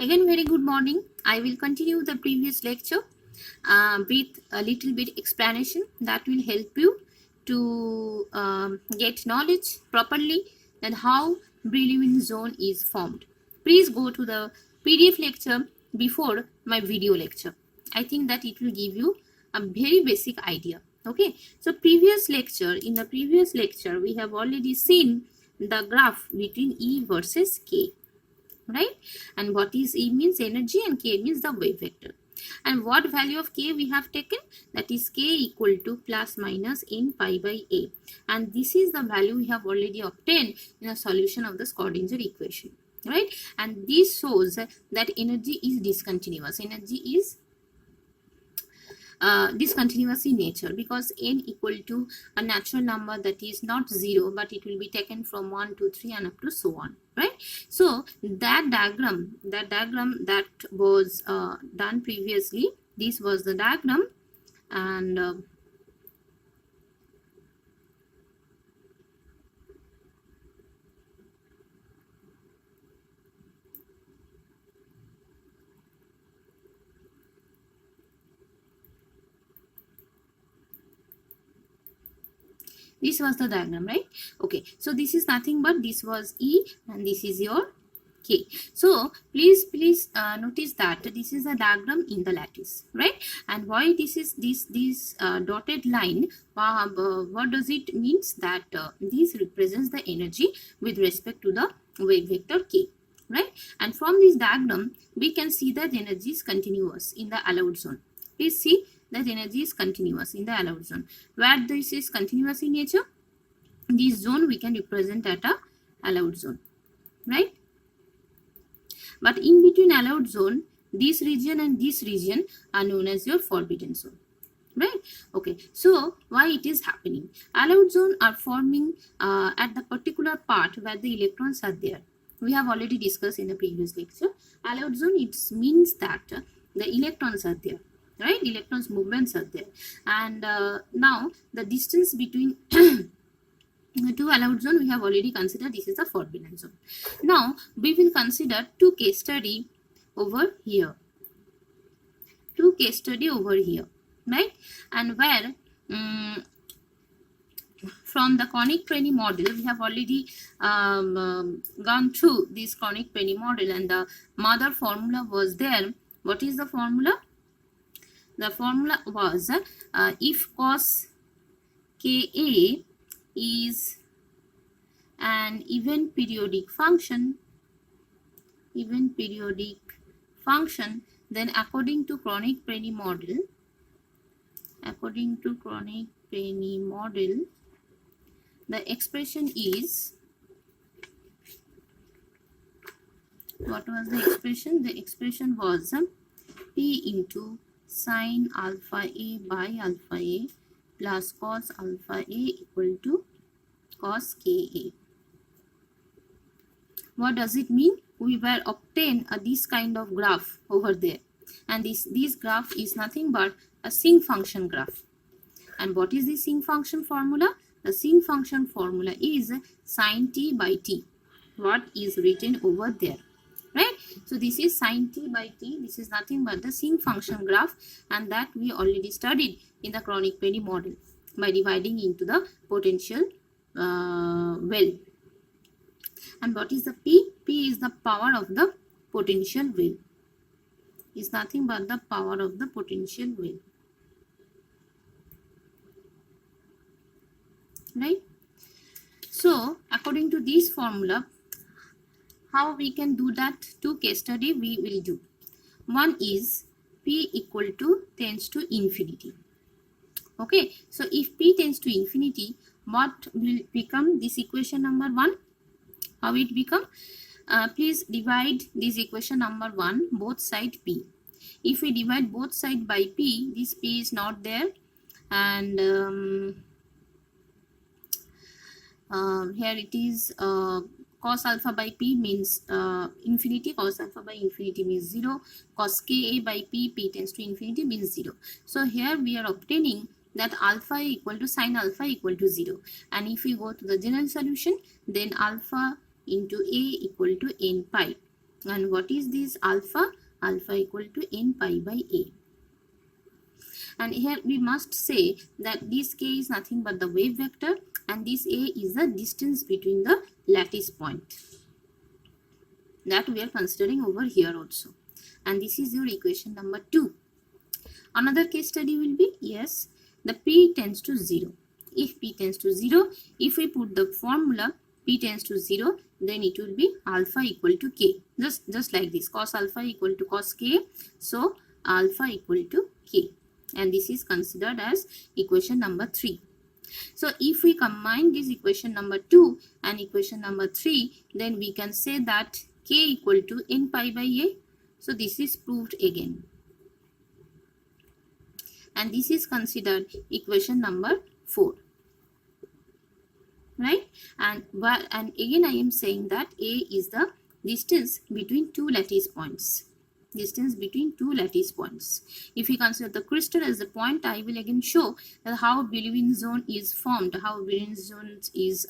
Again, very good morning. I will continue the previous lecture with a little bit explanation that will help you to get knowledge properly and how Brilliant Zone is formed. Please go to the PDF lecture before my video lecture. I think that it will give you a very basic idea. Okay, so in the previous lecture, we have already seen the graph between E versus K, right? And what is E means energy and K means the wave vector. And what value of K we have taken? That is K equal to plus minus n pi by A. And this is the value we have already obtained in a solution of the Schrodinger equation, right? And this shows that energy is discontinuous. Energy is discontinuous in nature because n equal to a natural number that is not 0, but it will be taken from 1 to 3 and up to so on, right? So that diagram that was done previously, this was the diagram, and this was the diagram, right? Okay, so this is nothing but this was E and this is your K. So please notice that this is a diagram in the lattice, right? And why this is this dotted line, what does it means? That this represents the energy with respect to the wave vector K, right? And from this diagram we can see that energy is continuous in the allowed zone. Please see that energy is continuous in the allowed zone. Where this is continuous in nature, this zone we can represent at a allowed zone, right? But in between allowed zone, this region and this region are known as your forbidden zone, right? Okay, so why it is happening? Allowed zone are forming at the particular part where the electrons are there. We have already discussed in the previous lecture. Allowed zone, it means that the electrons are there, right? Electrons movements are there, and now the distance between two allowed zone we have already considered. This is the forbidden zone. Now we will consider two case study over here, right? And where from the Kronig-Penney model we have already gone through this Kronig-Penney model, and the mother formula was there. What is the formula? The formula was if cos Ka is an even periodic function, then according to Kronig-Penney model, the expression is, what was the expression? The expression was P into sine alpha A by alpha A plus cos alpha A equal to cos Ka. What does it mean? We will obtain this kind of graph over there, and this graph is nothing but a sinc function graph. And what is the sinc function formula? The sinc function formula is sine t by t, what is written over there, right? So this is sine t by t. This is nothing but the sinc function graph, and that we already studied in the Kronig-Penney model by dividing into the potential well. And what is the P? P is the power of the potential well. Is nothing but the power of the potential well, right? So according to this formula, how we can do that? Two case study we will do. One is P equal to tends to infinity. Okay, so if P tends to infinity, what will become this equation number 1? How it become? Please divide this equation number 1 both side P. If we divide both side by P, this P is not there, and here it is cos alpha by P means infinity, cos alpha by infinity means 0, cos Ka by P, P tends to infinity means 0. So here we are obtaining that alpha equal to sine alpha equal to 0, and if we go to the general solution, then alpha into A equal to n pi, And what is this alpha? Alpha equal to n pi by a. And here we must say that this k is nothing but the wave vector, and this a is the distance between the lattice point that we are considering over here also. And this is your equation number 2. Another case study will be, yes, the p tends to 0. If p tends to 0, if we put the formula p tends to 0, then it will be alpha equal to k. Just like this, cos alpha equal to cos k. So alpha equal to k. And this is considered as equation number 3. So if we combine this equation number 2 and equation number 3, then we can say that k equal to n pi by a. So this is proved again. And this is considered equation number 4. Right? And again I am saying that a is the distance between two lattice points. Distance between two lattice points. If we consider the crystal as a point, I will again show that how Brillouin zone is formed, how Brillouin zone is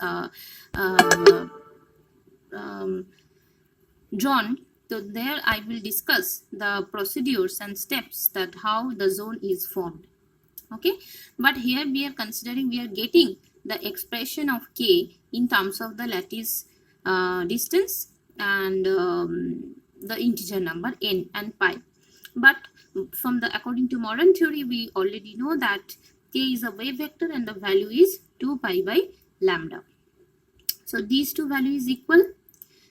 drawn. So there I will discuss the procedures and steps that how the zone is formed. Okay, but here we are considering, we are getting the expression of k in terms of the lattice distance and the integer number n and pi. But from the according to modern theory, we already know that k is a wave vector and the value is 2 pi by lambda. So these two values equal.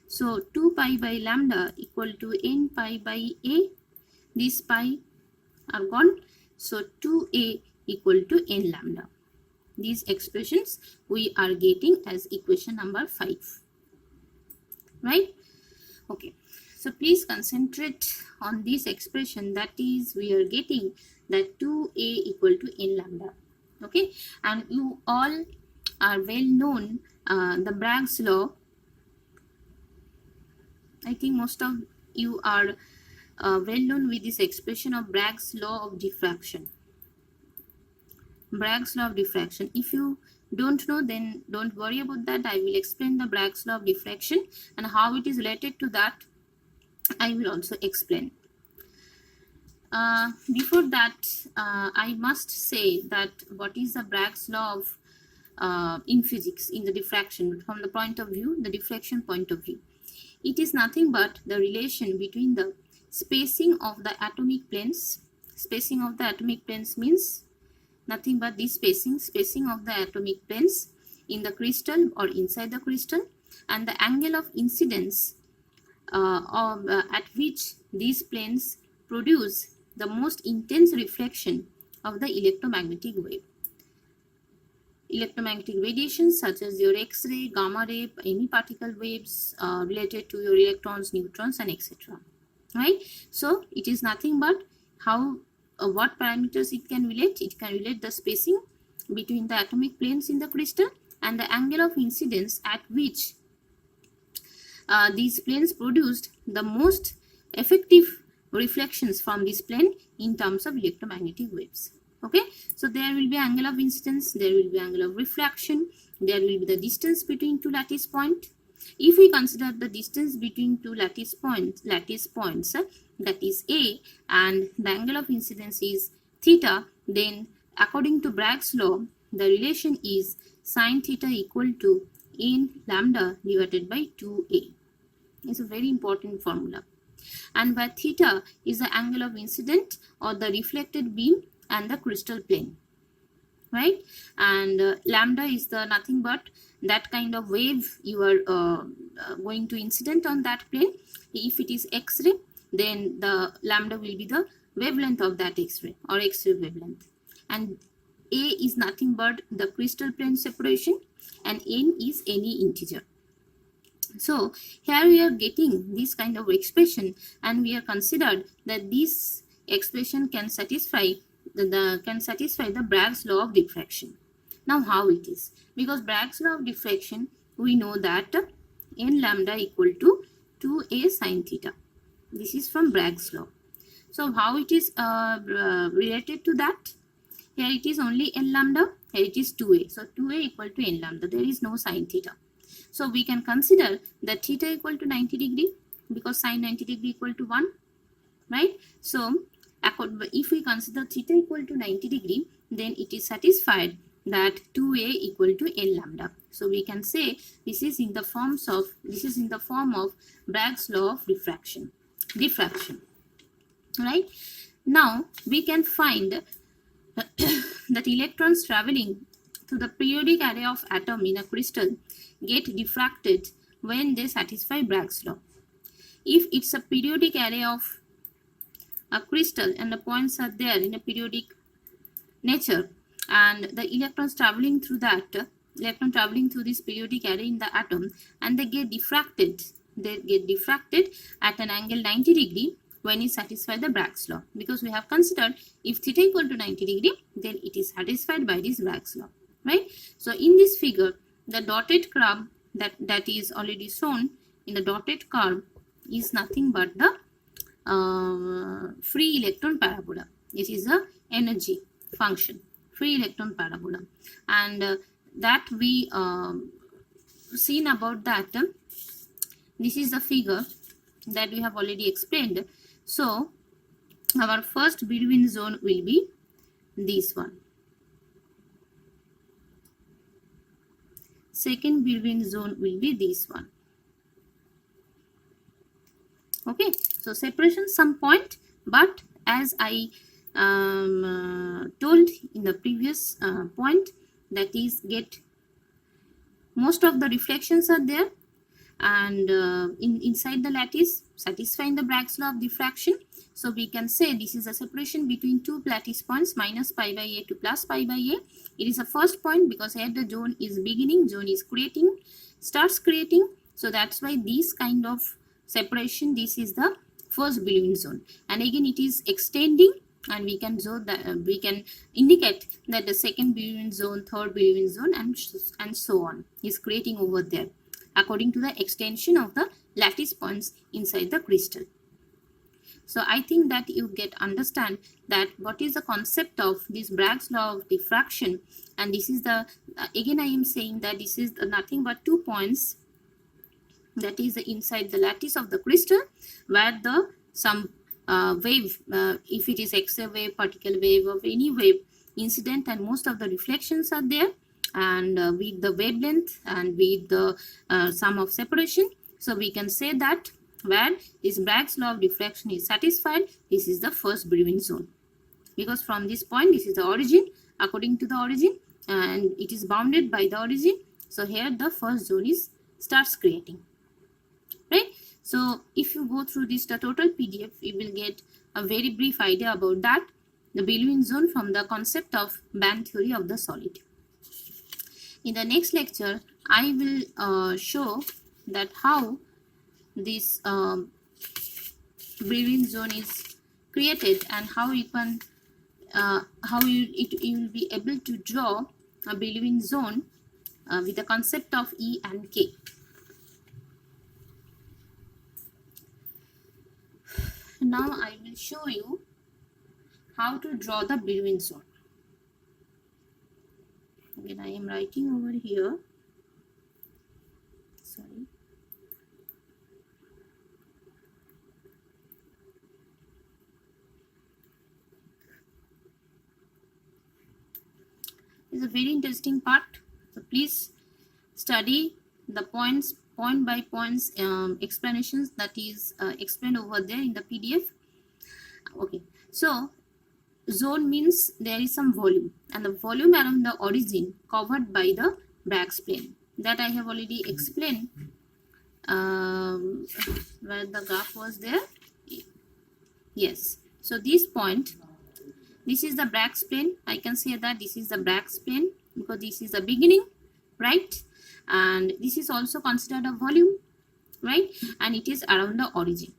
So 2 pi by lambda equal to n pi by a. These pi are gone. So 2a equal to n lambda. These expressions we are getting as equation number 5. Right? Okay. So please concentrate on this expression, that is we are getting that 2a equal to n lambda. Okay. And you all are well known the Bragg's law. I think most of you are well known with this expression of Bragg's law of diffraction. Bragg's law of diffraction. If you don't know, then don't worry about that. I will explain the Bragg's law of diffraction and how it is related to that. I will also explain. Before that, I must say that what is the Bragg's law of in physics, in the diffraction, from the point of view, the diffraction point of view. It is nothing but the relation between the spacing of the atomic planes. Spacing of the atomic planes means nothing but this spacing of the atomic planes in the crystal or inside the crystal, and the angle of incidence at which these planes produce the most intense reflection of the electromagnetic wave. Electromagnetic radiations such as your X-ray, gamma ray, any particle waves related to your electrons, neutrons, and etc. Right? So it is nothing but how what parameters it can relate. It can relate the spacing between the atomic planes in the crystal and the angle of incidence at which these planes produced the most effective reflections from this plane in terms of electromagnetic waves. Okay, so there will be angle of incidence, there will be angle of refraction, there will be the distance between two lattice points. If we consider the distance between two lattice points, that is A, and the angle of incidence is theta, then according to Bragg's law, the relation is sine theta equal to n lambda divided by 2a. It's a very important formula. And where theta is the angle of incident or the reflected beam and the crystal plane, right? And lambda is the nothing but that kind of wave you are going to incident on that plane. If it is X-ray, then the lambda will be the wavelength of that X-ray or X-ray wavelength. And A is nothing but the crystal plane separation, and n is any integer. So here we are getting this kind of expression, and we are considered that this expression can satisfy the Bragg's law of diffraction. Now how it is? Because Bragg's law of diffraction, we know that n lambda equal to 2a sine theta. This is from Bragg's law. So how it is related to that? Here it is only n lambda, here it is 2a. So 2a equal to n lambda. There is no sine theta. So we can consider that theta equal to 90 degree. because sine 90 degree equal to 1, right? So if we consider theta equal to 90 degree, then it is satisfied that 2a equal to n lambda. So we can say this is in the form of Bragg's law of diffraction, right? Now we can find that electrons traveling through the periodic array of atom in a crystal get diffracted when they satisfy Bragg's law. If it's a periodic array of a crystal and the points are there in a periodic nature, and the electrons traveling through this periodic array in the atom, and they get diffracted at an angle 90 degree when it satisfies the Bragg's law, because we have considered if theta equal to 90 degree, then it is satisfied by this Bragg's law, right? So in this figure, the dotted curve that is already shown in the dotted curve is nothing but the free electron parabola. This is a energy function, free electron parabola, and that we seen about that. This is the figure that we have already explained. So our first Brillouin zone will be this one. Second Brillouin zone will be this one. Okay, so separation some point, but as I told in the previous point, that is most of the reflections are there, and inside the lattice satisfying the Bragg's law of diffraction. So we can say this is a separation between two lattice points, minus pi by a to plus pi by a. It is a first point because here the zone is beginning, zone is starts creating. So that's why this kind of separation, this is the first Brillouin zone, and again it is extending, and we can indicate that the second Brillouin zone, third Brillouin zone, and so on is creating over there according to the extension of the lattice points inside the crystal. So I think that you understand that what is the concept of this Bragg's law of diffraction, and this is the again I am saying that this is nothing but 2 points that is inside the lattice of the crystal, where some wave, if it is X-ray wave, particle wave, of any wave incident, and most of the reflections are there, and with the wavelength and with the sum of separation. So we can say that where this Bragg's law of diffraction is satisfied, this is the first Brillouin zone, because from this point, this is the origin, according to the origin, and it is bounded by the origin. So here the first zone starts creating, right? So if you go through the total PDF, you will get a very brief idea about that, the Brillouin zone, from the concept of band theory of the solid. In the next lecture, I will show that how this Brillouin zone is created, and how you can you will be able to draw a Brillouin zone with the concept of E and K. Now I will show you how to draw the Brillouin zone. Again, I am writing over here. Sorry. It's a very interesting part. So please study the point by points explanations that is explained over there in the PDF. Okay, so zone means there is some volume, and the volume around the origin covered by the Bragg's plane, that I have already explained where the graph was there. Yes, so this point, this is the Bragg's plane. I can say that this is the Bragg's plane because this is the beginning, right? And this is also considered a volume, right? And it is around the origin.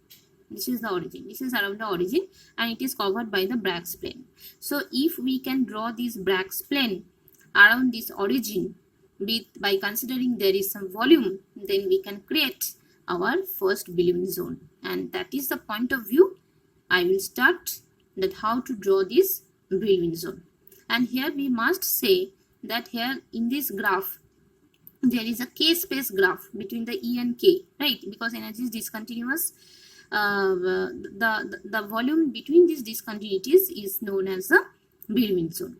This is the origin. This is around the origin, and it is covered by the Bragg's plane. So if we can draw this Bragg's plane around this origin by considering there is some volume, then we can create our first Brillouin zone. And that is the point of view I will start, that how to draw this Brillouin zone. And here we must say that here in this graph, there is a k space graph between the E and K, right? Because energy is discontinuous. The volume between these discontinuities is known as the Brillouin zone.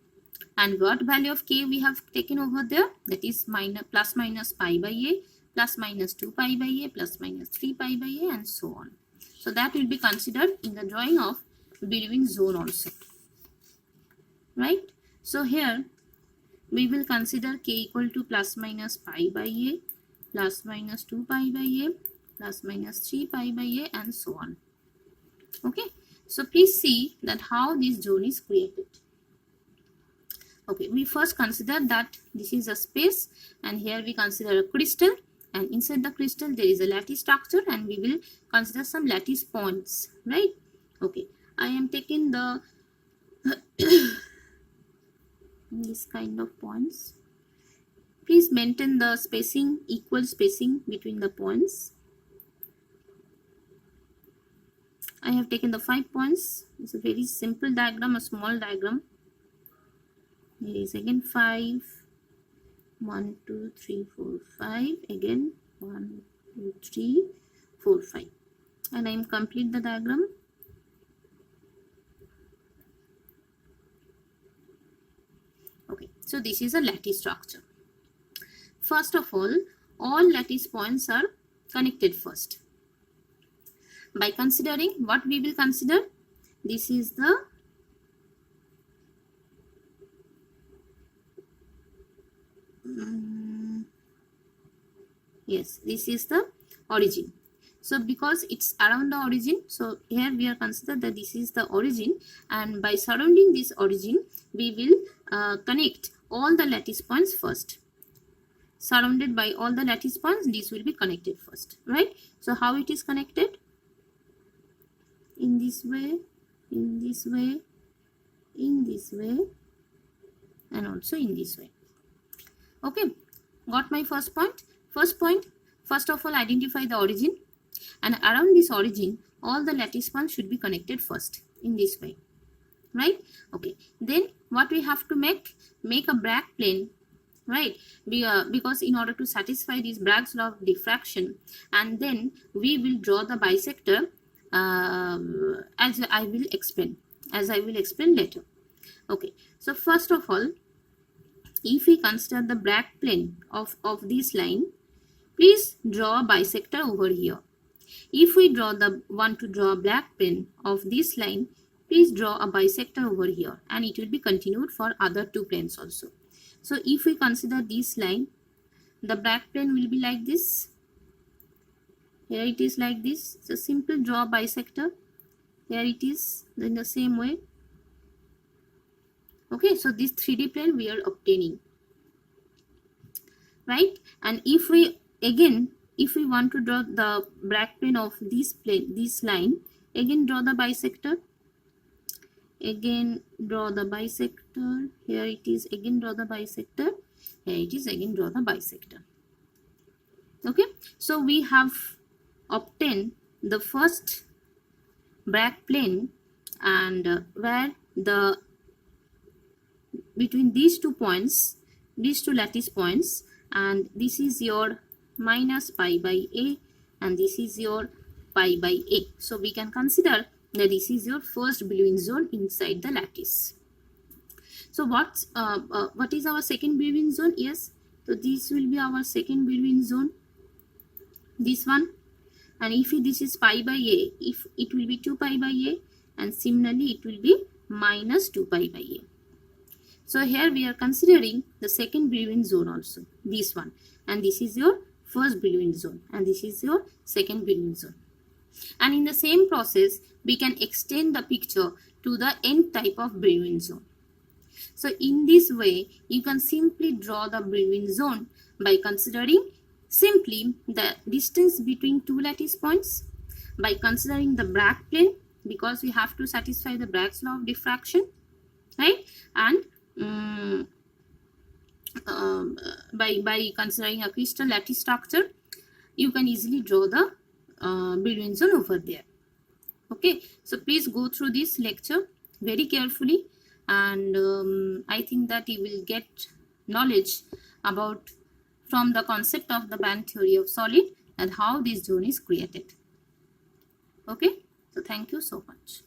And what value of K we have taken over there? That is plus minus pi by A, plus minus 2 pi by A, plus minus 3 pi by A, and so on. So that will be considered in the drawing of Brillouin zone also, right? So here we will consider K equal to plus minus pi by A, plus minus 2 pi by A, plus minus 3 pi by A, and so on. Okay, so please see that how this zone is created. Okay, we first consider that this is a space, and here we consider a crystal, and inside the crystal there is a lattice structure, and we will consider some lattice points, right? Okay, I am taking the this kind of points. Please maintain the spacing, equal spacing between the points. I have taken the 5 points. It's a very simple diagram, a small diagram. Here is again 5, 1, 2, 3, 4, 5, again 1, 2, 3, 4, 5, and I am complete the diagram. Okay, so this is a lattice structure. First of all lattice points are connected first. By considering, what we will consider, this is the yes, this is the origin. So because it's around the origin, so here we are considered that this is the origin, and by surrounding this origin we will connect all the lattice points first. Surrounded by all the lattice points, this will be connected first, right? So how it is connected? In this way, in this way, in this way, and also in this way. Okay, got my first point? First point, first of all make the origin, and around this origin all the lattice points should be connected first in this way, right? Okay, then what we have to make a Bragg plane, right? Because in order to satisfy this Bragg's law of diffraction, and then we will draw the bisector as I will explain later. Okay, so first of all, if we consider the Bragg plane of this line, please draw a bisector over here. If we want to draw a Bragg plane of this line, please draw a bisector over here, and it will be continued for other two planes also. So if we consider this line, the Bragg plane will be like this. Here it is like this. So simple draw bisector. Here it is in the same way. Okay, so this 3D plane we are obtaining, right? And if we want to draw the Bragg plane of this line, again draw the bisector. Again draw the bisector. Here it is, again draw the bisector. Here it is, again draw the bisector. Okay, so we have obtained the first Bragg plane, and where the between these two points, these two lattice points, and this is your minus pi by A, and this is your pi by A. So we can consider that this is your first Brillouin zone inside the lattice. So what is our second Brillouin zone? Yes, so this will be our second Brillouin zone, this one. And if this is pi by A, if it will be 2 pi by A, and similarly it will be minus 2 pi by A. So here we are considering the second Brillouin zone also, this one, and this is your first Brillouin zone, and this is your second Brillouin zone. And in the same process, we can extend the picture to the nth type of Brillouin zone. So in this way, you can simply draw the Brillouin zone by considering simply the distance between two lattice points, by considering the Bragg plane, because we have to satisfy the Bragg's law of diffraction, right? And by considering a crystal lattice structure, you can easily draw the Brillouin zone over there. Okay, so please go through this lecture very carefully, and I think that you will get knowledge about from the concept of the band theory of solid and how this zone is created. Okay, so thank you so much.